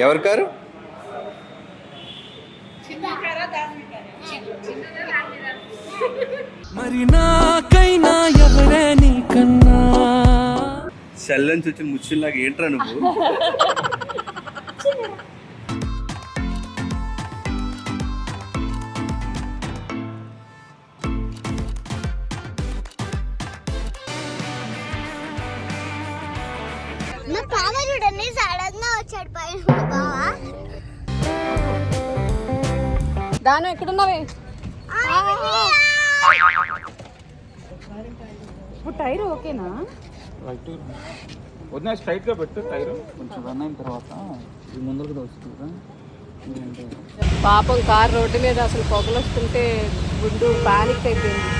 ఎవరి కారు? మరి నాకైనా ఎవరే నీకన్నా చల్లని చూచి ముచ్చులాగా ఏంట్రా నువ్వు? నా బావ చూడండి సడన్ గా వచ్చాడు పైన బావ. దాను ఎక్కడున్నావే? టైర్ ఓకేనా? వదిన స్ట్రైట్గా పెట్టు టైరు కొంచెం రన్ అయిన తర్వాత ఇది ముందరకు వస్తుంది. పాపం కార్ రోడ్డు మీద అసలు పొగలు వస్తుంటే గుండు పానిక్ అయిపోయింది.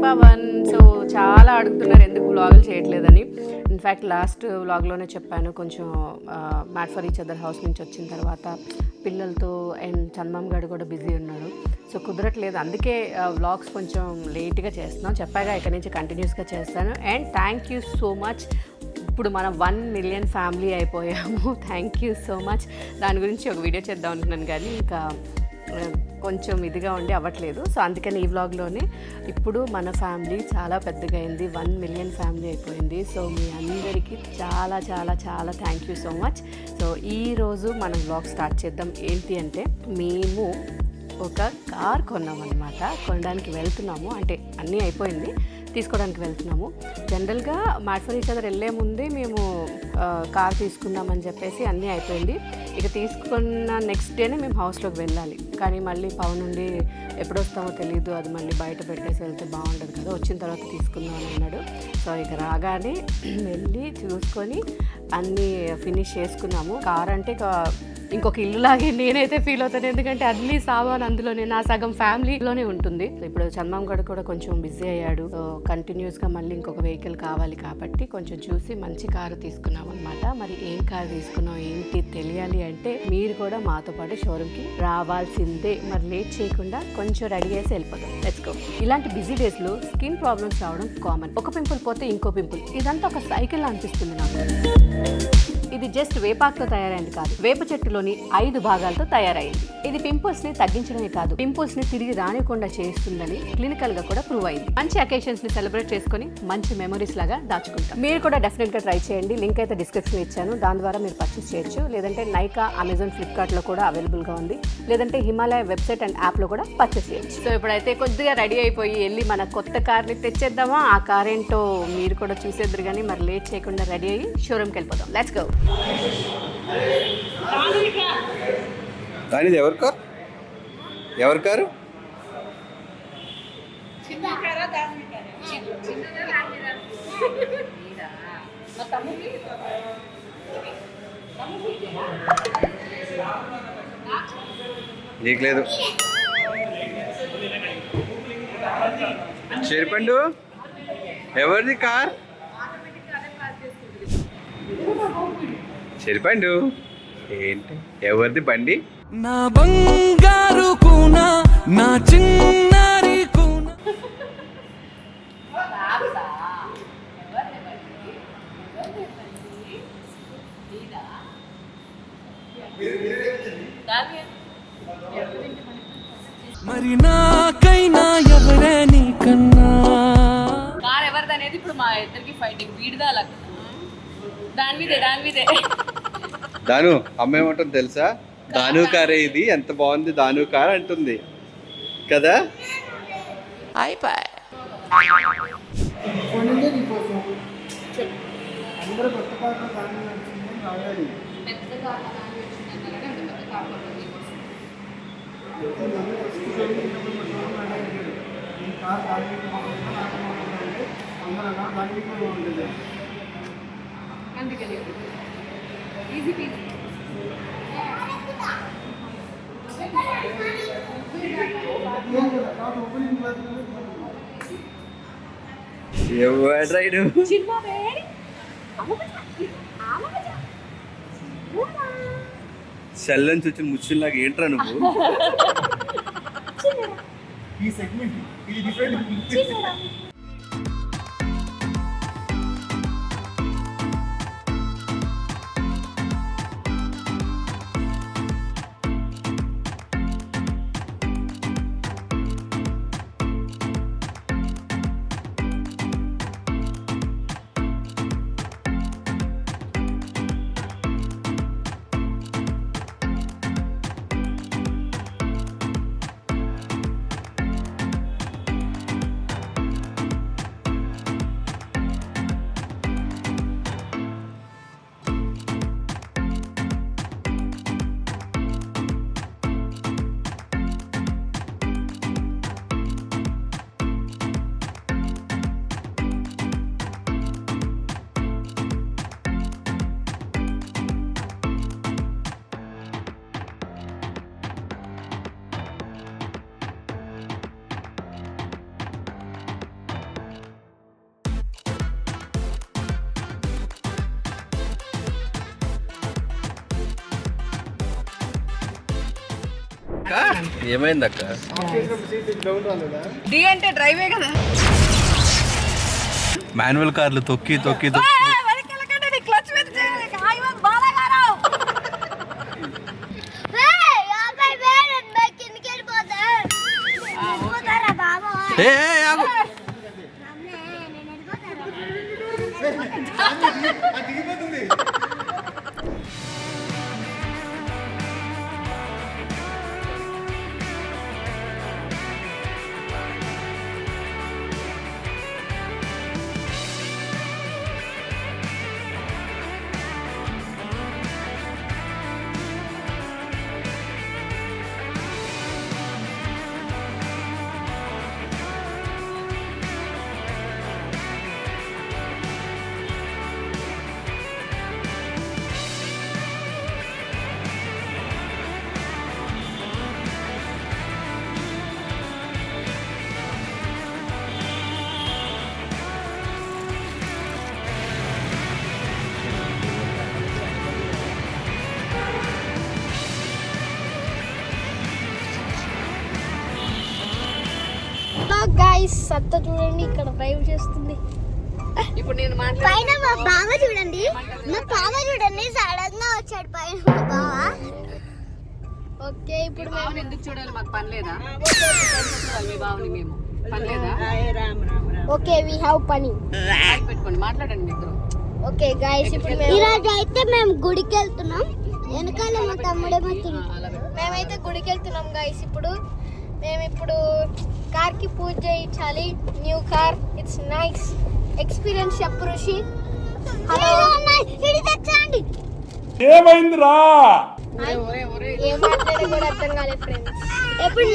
పవన్ సో చాలా అడుగుతున్నారు ఎందుకు వ్లాగులు చేయట్లేదని. ఇన్ఫ్యాక్ట్ లాస్ట్ వ్లాగ్లోనే చెప్పాను, కొంచెం made for each other house నుంచి వచ్చిన తర్వాత పిల్లలతో అండ్ చందమామ గారు కూడా బిజీ ఉన్నారు, సో కుదరట్లేదు. అందుకే వ్లాగ్స్ కొంచెం లేట్గా చేస్తున్నాం. చెప్పాగా ఇక్కడ నుంచి కంటిన్యూస్గా చేస్తాను. And thank you so much. ఇప్పుడు మనం 1 మిలియన్ ఫ్యామిలీ అయిపోయాము. Thank you so much. దాని గురించి ఒక వీడియో చేద్దాం అనుకున్నాను కానీ ఇంకా కొంచెం ఇదిగా ఉండి అవ్వట్లేదు. సో అందుకని ఈ వ్లాగ్లోనే ఇప్పుడు మన ఫ్యామిలీ చాలా పెద్దగా అయింది, 1 మిలియన్ ఫ్యామిలీ అయిపోయింది. సో మీ అందరికీ చాలా చాలా చాలా thank you so much. So ఈరోజు మనం వ్లాగ్ స్టార్ట్ చేద్దాం. ఏంటి అంటే మేము ఒక కార్ కొన్నామన్నమాట. కొనడానికి వెళ్తున్నాము, అంటే అన్నీ అయిపోయింది, తీసుకోవడానికి వెళ్తున్నాము. జనరల్గా మ్యాట్ ఫర్ ఈచ్ అదర్ వెళ్ళే ముందే మేము కార్ తీసుకుందామని చెప్పేసి అన్నీ అయిపోయింది. ఇక తీసుకున్న నెక్స్ట్ డేనే మేము హౌస్లోకి వెళ్ళాలి. కానీ మళ్ళీ పవన్ నుండి ఎప్పుడు వస్తామో తెలియదు, అది మళ్ళీ బయట పెట్టేసి వెళ్తే బాగుండదు కదా, వచ్చిన తర్వాత తీసుకుందాం అని అన్నాడు. సో ఇక రాగానే వెళ్ళి చూసుకొని అన్నీ ఫినిష్ చేసుకున్నాము. కార్ అంటే ఇంకొక ఇల్లులాగే నేనైతే ఫీల్ అవుతాను, ఎందుకంటే అన్ని సామాన్ అందులోనే, నా సగం ఫ్యామిలీలోనే ఉంటుంది. ఇప్పుడు చందమామ గడు కూడా కొంచెం బిజీ అయ్యాడు, కంటిన్యూస్గా మళ్ళీ ఇంకొక వెహికల్ కావాలి కాబట్టి కొంచెం చూసి మంచి కారు తీసుకున్నాం అనమాట. మరి ఏం కారు తీసుకున్నాం ఏంటి తెలియాలి అంటే మీరు కూడా మాతో పాటు షోరూమ్కి రావాల్సిందే. మరి లేట్ చేయకుండా కొంచెం రెడీ చేసి వెళ్ళిపోతాం. Let's go. ఇలాంటి బిజీ డేస్లో స్కిన్ ప్రాబ్లమ్స్ రావడం కామన్. ఒక పింపుల్ పోతే ఇంకో పింపుల్, ఇదంతా ఒక సైకిల్ అనిపిస్తుంది నాకు. ఇది జస్ట్ వేపాకుతో తయారైంది కాదు, వేప చెట్టులోని 5 భాగాలతో తయారైంది. ఇది పింపుల్స్ ని తగ్గించడమే కాదు, పింపుల్స్ ని తిరిగి రానికుండా చేస్తుందని క్లినికల్ గా కూడా ప్రూవ్ అయింది. మంచి అకేషన్స్ ని సెలబ్రేట్ చేసుకుని మంచి మెమరీస్ లాగా దాచుకుంటాం. మీరు కూడా డెఫినెట్ గా ట్రై చేయండి. లింక్ అయితే డిస్క్రిప్షన్ ఇచ్చాను, దాని ద్వారా మీరు పర్చేస్ చేయొచ్చు. లేదంటే నైకా, అమెజాన్, ఫ్లిప్కార్ట్ లో కూడా అవైలబుల్ గా ఉంది. లేదంటే హిమాలయ వెబ్సైట్ అండ్ యాప్ లో కూడా పర్చేస్ చేయొచ్చు. సో ఇప్పుడైతే కొద్దిగా రెడీ అయిపోయి వెళ్ళి మన కొత్త కార్ ని తెచ్చేద్దామా. ఆ కార్ ఏంటో మీరు కూడా చూసేద్దరు కానీ మరి లేట్ చేయకుండా రెడీ అయ్యి షోరూమ్కి వెళ్ళిపోదాం. Let's go. దానిది ఎవరి కారు? ఎవరి కారు? నీకు లేదు. చెరిపండు ఎవరిది కార్? చెరిపండు ఏంటి ఎవరిది బండి? నా బంగారు కూనా, నా చిన్నారి కూనా. మరి నాకైనా ఎవరే నీకన్నా. కార్ ఎవరిది అనేది ఇప్పుడు మా ఇద్దరికి ఫైటింగ్. వీడిదా లక్, దాని మీదే. దాను అమ్మ ఏమంటుంది తెలుసా? దాను కారే ఇది, ఎంత బాగుంది దాను కార్ అంటుంది కదా. అయిపోయి అందుకని ఈజీ పీజీ. ఎవరు రైడు? చల్లని చూచి ముచ్చులాగా ఏంట్రా నువ్వు? ఈ సెగ్మెంట్ ఏమైంది అక్క? డి అంటే డ్రైవే కదా. మాన్యువల్ కార్లు తొక్కి తొక్కి తొక్కి ఏ, ఏ, ఆగు. గైస్ సత్త చూడండి ఇక్కడ డ్రైవ్ చేస్తుంది. ఇప్పుడు నేను పైన మా బావ చూడండి, మా బావ చూడండి సడన్ గా వచ్చాడు పైన మా బావ. ఓకే ఇప్పుడు బావని ఎందుకు చూడాలి? మాకు పని లేదా? మీ బావని మేము పని లేదా? ఓకే వి హావ్ పని. పెట్టుకోండి, మాట్లాడండి ఇద్దరు. ఓకే గైస్ ఇప్పుడు ఈరోజు అయితే మేము గుడికి వెళ్తున్నాం. వెనకాల మా తమ్ముడే మేమైతే గుడికి వెళ్తున్నాం గైస్. మేము ఇప్పుడు కార్ కి పూజ చేయించాలి. New car, it's nice experience. చెప్పు ఋషి. హలో ఇది తెచ్చండి. ఏమైందిరా? ఏం మాట్లాడే కూడా అర్థం కాలేదు ఫ్రెండ్స్. ఎప్పుడు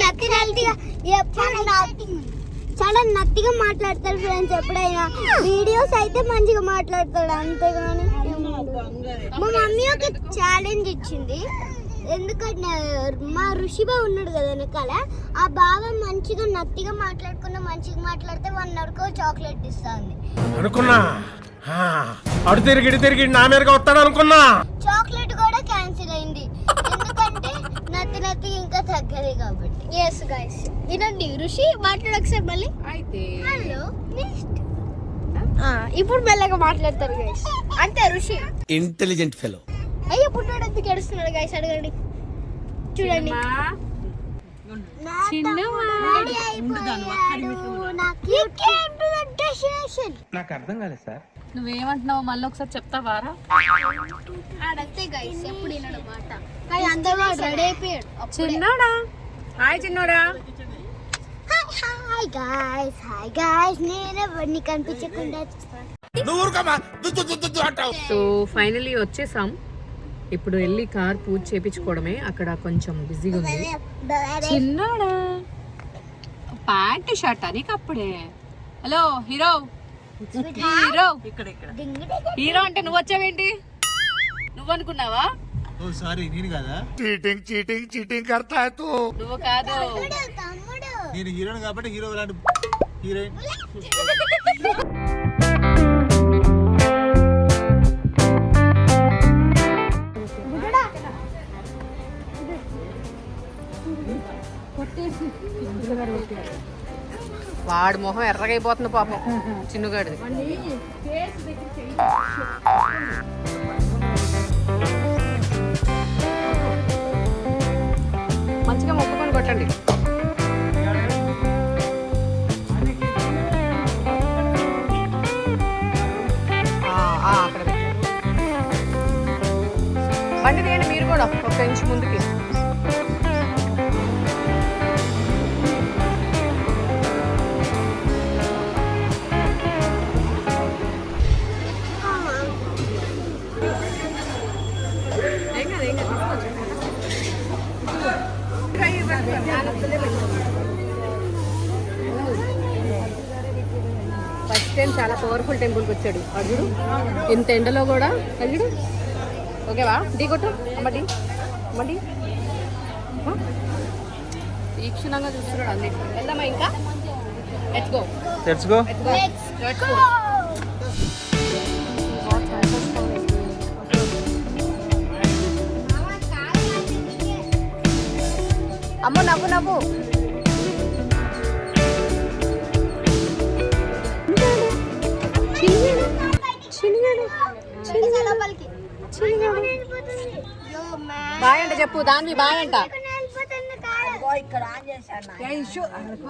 చాలా నత్తిగా మాట్లాడతాడు ఫ్రెండ్స్. ఎప్పుడైనా వీడియోస్ అయితే మంచిగా మాట్లాడతాడు, అంతేగాని మా మమ్మీ ఒక ఛాలెంజ్ ఇచ్చింది. ఎందుకంటే మా ఋషి బావ ఉన్నాడు కదా వెనకాల, ఆ బావ మంచిగా నత్తిగా మాట్లాడకుండా మంచిగా మాట్లాడితే 1 hour చాక్లెట్ ఇస్తుంది అనుకున్నా. అడు తిరిగి నా మీదగా వస్తాడు అనుకున్నా. చాక్లెట్ కూడా క్యాన్సిల్ అయింది, ఎందుకంటే నత్తి ఇంకా తగ్గదు కాబట్టి. ఎస్ గైస్ వినండి, ఋషి మాట్లాడు ఒకసారి మళ్ళీ. అయితే హలో ఇప్పుడు మెల్లగా మాట్లాడతారు గైస్. అంతే ఋషి ఇంటెలిజెంట్ ఫెలో. అయ్యో పుట్టాడు ఎందుకు ఏడుస్తున్నాడు గైస్, అడగండి. చూడండి నాకు అర్థం కాలేదు సార్. నువ్వేమంటున్నావు మళ్ళీ ఒకసారి చెప్తావారా? ఆడంతే గైస్, ఎప్పుడు వినడు మాట. అందరూ రెడీ అయిపోయాడు. చిన్నోడా, హాయ్ చిన్నోడా. హాయ్ గాయ్స్ నేను ఎవరిని కనిపించకుండా సో ఫైనలీ వచ్చేసాం. ఇప్పుడు వెళ్ళి కార్ పూజ చేపించుకోవడమే. అక్కడ కొంచెం బిజీగా ఉంది. చిన్నోడా ప్యాంట్ షర్ట్ అని అప్పుడే. హలో హీరో, హీరో అంటే నువ్వు వచ్చావేంటి? నువ్వు అనుకున్నావా? సారీ నేను కదా. చీటింగ్ కర్తా హై తూ. నువ్వు కాదు, తమ్ముడు. నేను హీరోని కాబట్టి హీరో లాంటి హీరోయిన్. వాడి మొహం ఎర్రగైపోతుంది పాపం చిన్నుగాడిది. మంచిగా మొక్కుకొని కొట్టండి. అక్కడ బండి తీయండి మీరు కూడా ఒక ఇంచు ముందుకి. ఫస్ట్ టైం చాలా పవర్ఫుల్ టెంపుల్కి వచ్చాడు అర్జుడు. ఇంత ఎండలో కూడా అర్జుడు. ఓకేవా ఢీ కొట్టు అమ్మడి అమ్మడి. తీక్షణంగా చూస్తున్నాడు అన్ని. వెళ్దామా ఇంకా? Let's go. Let's go. అమ్మ నవ్వు నవ్వు. బాయ్ అంట చెప్పు. దాన్ని బాయ్ అంట.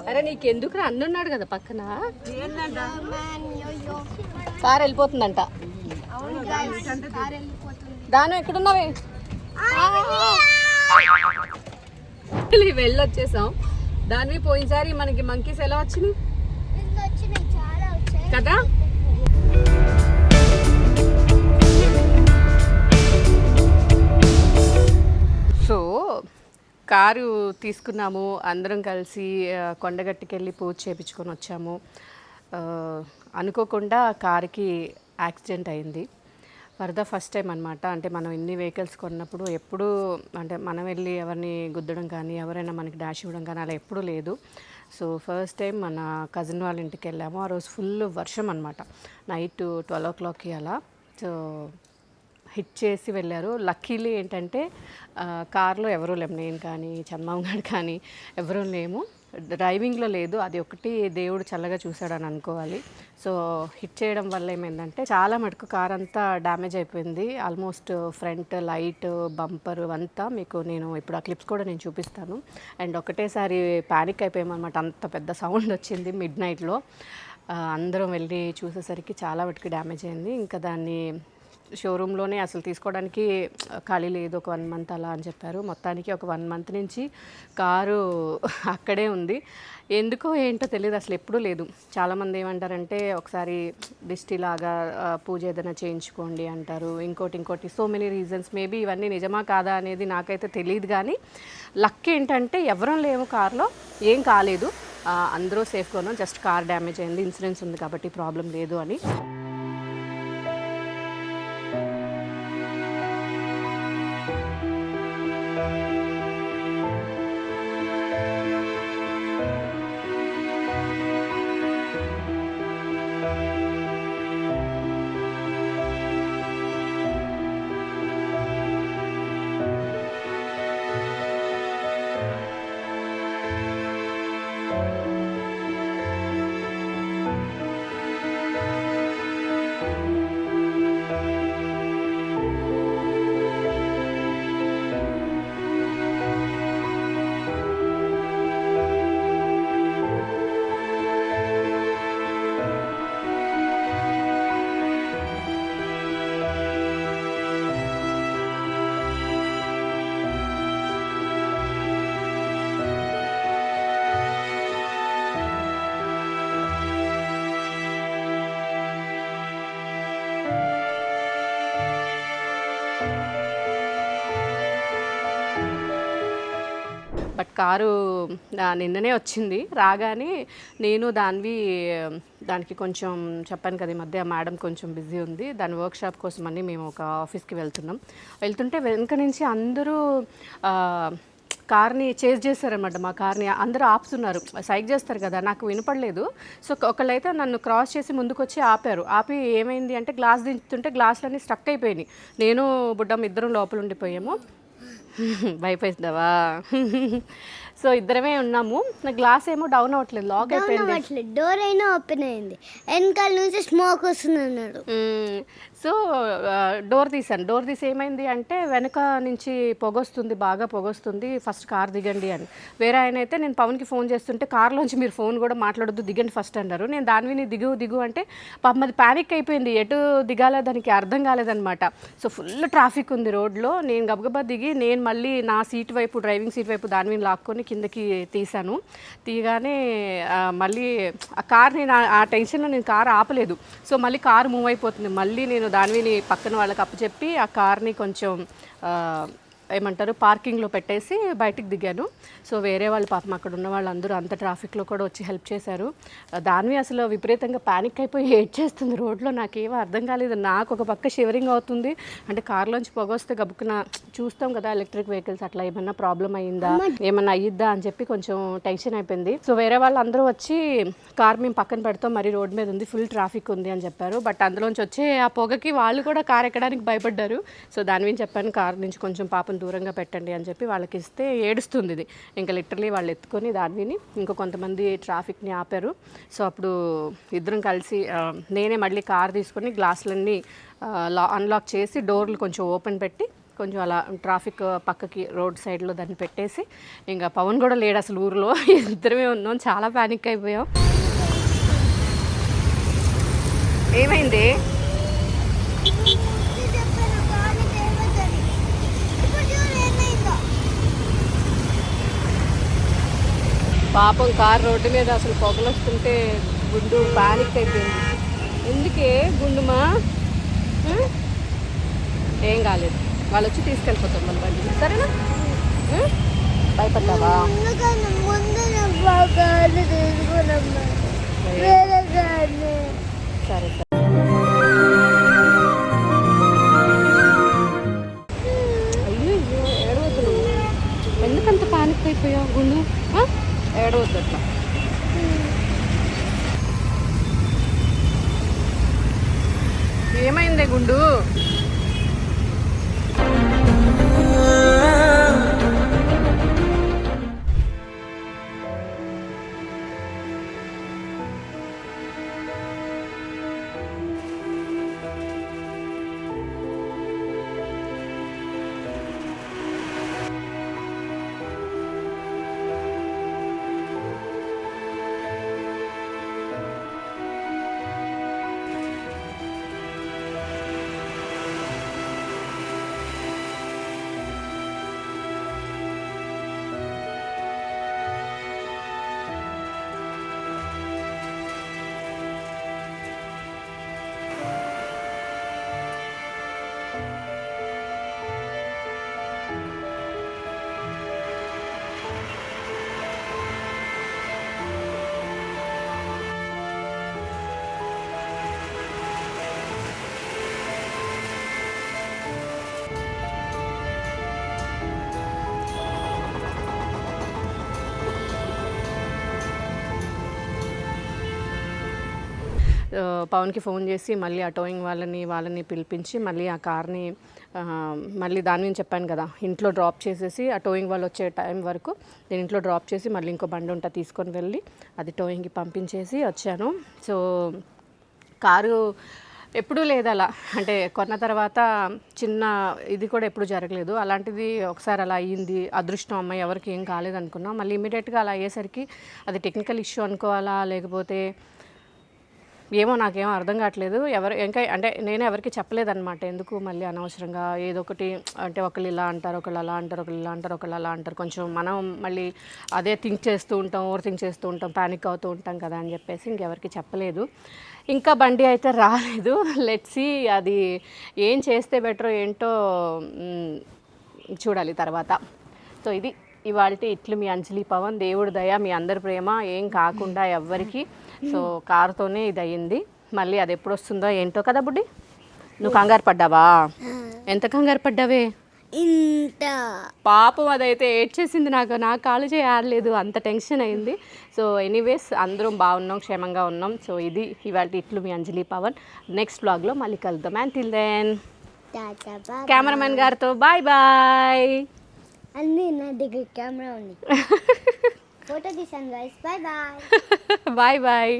అరే నీకెందుకు అన్నున్నాడు కదా పక్కన. కారు వెళ్ళిపోతుందంట. దాని ఎక్కడున్నావే? వెళ్ళొచ్చేసాం. దాన్ని పోయినసారి మనకి మంకీస్ ఎలా వచ్చినాయి కదా. సో కారు తీసుకున్నాము, అందరం కలిసి కొండగట్టుకి వెళ్ళి పూజ చేయించుకొని వచ్చాము. అనుకోకుండా కారుకి యాక్సిడెంట్ అయింది. ఫర్ ద ఫస్ట్ టైం అనమాట. అంటే మనం ఇన్ని వెహికల్స్ కొన్నప్పుడు ఎప్పుడూ అంటే మనం వెళ్ళి ఎవరిని గుద్దడం కానీ ఎవరైనా మనకి డాష్ ఇవ్వడం కానీ అలా ఎప్పుడూ లేదు. సో ఫస్ట్ టైం మన కజిన్ వాళ్ళ ఇంటికి వెళ్ళాము. ఆ రోజు ఫుల్ వర్షం అనమాట. నైట్ 12 o'clockకి అలా. సో హిట్ చేసి వెళ్ళారు. లక్కీలీ ఏంటంటే కార్లో ఎవరూ లేము. నేను కానీ చంద్రబాబు గారు కానీ ఎవరూ లేము. డ్రైవింగ్లో లేదు. అది ఒకటి దేవుడు చల్లగా చూశాడని అనుకోవాలి. సో హిట్ చేయడం వల్ల ఏమైందంటే చాలా మటుకు కార్ అంతా డ్యామేజ్ అయిపోయింది. ఆల్మోస్ట్ ఫ్రంట్ లైట్ బంపర్ అంతా మీకు నేను ఇప్పుడు ఆ క్లిప్స్ కూడా నేను చూపిస్తాను. అండ్ ఒకటేసారి ప్యానిక్ అయిపోయామన్నమాట. అంత పెద్ద సౌండ్ వచ్చింది మిడ్ నైట్లో. అందరం వెళ్ళి చూసేసరికి చాలా మటుకు డ్యామేజ్ అయింది. ఇంకా దాన్ని షోరూంలోనే అసలు తీసుకోవడానికి ఖాళీ లేదు, ఒక 1 month అలా అని చెప్పారు. మొత్తానికి ఒక 1 month నుంచి కారు అక్కడే ఉంది. ఎందుకో ఏంటో తెలియదు, అసలు ఎప్పుడూ లేదు. చాలామంది ఏమంటారంటే ఒకసారి దిష్టిలాగా పూజ ఏదైనా చేయించుకోండి అంటారు, ఇంకోటి సో మెనీ రీజన్స్. మేబీ ఇవన్నీ నిజమా కాదా అనేది నాకైతే తెలియదు. కానీ లక్ ఏంటంటే ఎవరం లేము కార్లో, ఏం కాలేదు, అందరూ సేఫ్గా ఉన్నాం. జస్ట్ కార్ డ్యామేజ్ అయింది, ఇన్సూరెన్స్ ఉంది కాబట్టి ప్రాబ్లం లేదు అని. బట్ కారు నిన్ననే వచ్చింది. రాగానే నేను దానికి కొంచెం చెప్పాను కదా, ఈ మధ్య మేడం కొంచెం బిజీ ఉంది, దాని వర్క్షాప్ కోసం అని మేము ఒక ఆఫీస్కి వెళ్తుంటే వెనుక నుంచి అందరూ కార్ని చేజ్ చేస్తారనమాట. మా కార్ని అందరూ ఆపుతున్నారు, సైక్ చేస్తారు కదా, నాకు వినపడలేదు. సో ఒకళ్ళైతే నన్ను క్రాస్ చేసి ముందుకు వచ్చి ఆపి ఏమైంది అంటే గ్లాస్ దించుతుంటే గ్లాసులన్నీ స్టక్ అయిపోయినాయి. నేను బుడ్డమ్మ ఇద్దరం లోపల ఉండిపోయాము. భయపేస్తావా? సో ఇద్దరమే ఉన్నాము. నా గ్లాస్ ఏమో డౌన్ అవ్వట్లేదు, లాక్ అయిపోయింది. డోర్ అయినా ఓపెన్ అయింది, వెనకాల నుంచి స్మోక్ వస్తుంది అన్నాడు. సో డోర్ తీసాను. డోర్ తీసి ఏమైంది అంటే వెనక నుంచి పొగొస్తుంది, బాగా పొగొస్తుంది, ఫస్ట్ కార్ దిగండి అని. వేరే ఆయన అయితే నేను పవన్కి ఫోన్ చేస్తుంటే కార్లోంచి మీరు ఫోన్ కూడా మాట్లాడొద్దు, దిగండి ఫస్ట్ అన్నారు. నేను దానిని దిగు అంటే పాపం అది ప్యానిక్ అయిపోయింది, ఎటు దిగాలో దానికి అర్థం కాలేదనమాట. సో ఫుల్ ట్రాఫిక్ ఉంది రోడ్లో. నేను గబగబా దిగి నేను మళ్ళీ నా సీట్ వైపు, డ్రైవింగ్ సీట్ వైపు దానిని లాక్కొని కిందకి తీసాను. తీయగానే మళ్ళీ ఆ కార్, నేను ఆ టెన్షన్లో నేను కార్ ఆపలేదు. సో మళ్ళీ కారు మూవ్ అయిపోతుంది. మళ్ళీ నేను దానిని పక్కన వాళ్ళకి అప్పచెప్పి ఆ కార్ని కొంచెం ఏమంటారు పార్కింగ్లో పెట్టేసి బయటికి దిగాను. సో వేరే వాళ్ళు పాపం అక్కడ ఉన్న వాళ్ళందరూ అంత ట్రాఫిక్లో కూడా వచ్చి హెల్ప్ చేశారు. దానివి అసలు విపరీతంగా ప్యానిక్ అయిపోయి ఏడ్ చేస్తుంది రోడ్లో. నాకేమో అర్థం కాలేదు. నాకు ఒక పక్క షివరింగ్ అవుతుంది. అంటే కార్లోంచి పొగ వస్తే గబుక్కున చూస్తాం కదా ఎలక్ట్రిక్ వెహికల్స్, అట్లా ఏమన్నా ప్రాబ్లం అయ్యిందా, ఏమన్నా అయ్యిద్దా అని చెప్పి కొంచెం టెన్షన్ అయిపోయింది. సో వేరే వాళ్ళు అందరూ వచ్చి కార్ మేము పక్కన పెడతాం, మరి రోడ్ మీద ఉంది, ఫుల్ ట్రాఫిక్ ఉంది అని చెప్పారు. బట్ అందులోంచి వచ్చే ఆ పొగకి వాళ్ళు కూడా కార్ ఎక్కడానికి భయపడ్డారు. సో దాని మీద చెప్పాను కార్ నుంచి కొంచెం పాపం దూరంగా పెట్టండి అని చెప్పి వాళ్ళకి ఇస్తే ఏడుస్తుంది ఇది. ఇంకా లిటరలీ వాళ్ళు ఎత్తుకొని దానిని ఇంకో కొంతమంది ట్రాఫిక్ని ఆపారు. సో అప్పుడు ఇద్దరం కలిసి నేనే మళ్ళీ కార్ తీసుకొని గ్లాసులన్నీ అన్లాక్ చేసి డోర్లు కొంచెం ఓపెన్ పెట్టి కొంచెం అలా ట్రాఫిక్ పక్కకి రోడ్ సైడ్లో దాన్ని పెట్టేసి, ఇంకా పవన్ కూడా లేడు అసలు ఊరిలో, ఇద్దరమే ఉన్నాం. చాలా ప్యానిక్ అయిపోయాం. ఏమైంది? పాపం కార్ రోడ్డు మీద అసలు పొగలు వస్తుంటే గుండు ప్యానిక్ అయిపోయింది. ఎందుకే గుండుమా? ఏం కాలేదు, వాళ్ళు వచ్చి తీసుకెళ్ళిపోతాం మన బండి, సరేనా? భయపడ్డావా? సరే సరే. అయ్యో ఏడవద్దు నువ్వు, ఎందుకంత ప్యానిక్ అయిపోయావు గుండు? ఏడవద్దు అట్లా. ఏమైందే గుండు? పవన్కి ఫోన్ చేసి మళ్ళీ ఆ టోయింగ్ వాళ్ళని పిలిపించి మళ్ళీ ఆ కార్ని మళ్ళీ దాని నుంచి చెప్పాను కదా ఇంట్లో డ్రాప్ చేసేసి ఆ టోయింగ్ వాళ్ళు వచ్చే టైం వరకు నేను ఇంట్లో డ్రాప్ చేసి మళ్ళీ ఇంకో బండి ఉంటే తీసుకొని వెళ్ళి అది టోయింగ్కి పంపించేసి వచ్చాను. సో కారు ఎప్పుడూ లేదు అలా, అంటే కొన్న తర్వాత చిన్న ఇది కూడా ఎప్పుడు జరగలేదు. అలాంటిది ఒకసారి అలా అయ్యింది, అదృష్టం అమ్మాయి ఎవరికి ఏం కాలేదు అనుకున్నాం. మళ్ళీ ఇమీడియట్గా అలా అయ్యేసరికి అది టెక్నికల్ ఇష్యూ అనుకోవాలా లేకపోతే ఏమో నాకేమో అర్థం కావట్లేదు. ఇంకా అంటే నేను ఎవరికి చెప్పలేదన్నమాట, ఎందుకు మళ్ళీ అనవసరంగా ఏదో ఒకటి అంటే ఒకళ్ళు ఇలా అంటారు, ఒకళ్ళు అలా అంటారు, ఒకళ్ళు ఇలా అంటారు, ఒకళ్ళు అలా అంటారు, కొంచెం మనం మళ్ళీ అదే థింక్ చేస్తూ ఉంటాం, ఓవర్ థింక్ చేస్తూ ఉంటాం, ప్యానిక్ అవుతూ ఉంటాం కదా అని చెప్పేసి ఇంకెవరికి చెప్పలేదు. ఇంకా బండి అయితే రాలేదు. లెట్స్ సీ అది ఏం చేస్తే బెటరో ఏంటో చూడాలి తర్వాత. సో ఇది ఇవాళ ఇట్లు మీ అంజలి పవన్. దేవుడి దయ, మీ అందరి ప్రేమ ఏం కాకుండా ఎవ్వరికి. సో కారుతోనే ఇది అయ్యింది. మళ్ళీ అది ఎప్పుడు వస్తుందో ఏంటో కదా బుడ్డి. నువ్వు కంగారు పడ్డావా? ఎంత కంగారు పడ్డావే? ఇంత పాపం అదైతే ఏడ్చేసింది. నా కాలు చేయలేదు, అంత టెన్షన్ అయింది. సో ఎనీవేస్ అందరం బాగున్నాం, క్షేమంగా ఉన్నాం. సో ఇది ఇవాళ ఇట్లు మీ అంజలి పవన్. నెక్స్ట్ వ్లాగ్లో మళ్ళీ కలుద్దాం. అండ్ టిల్ దెన్ కెమెరామెన్ గారితో బాయ్ బాయ్. అన్నీ నా దగ్గర కెమెరా ఉంది. ఫోటో తీసాను guys. Bye bye. Bye bye.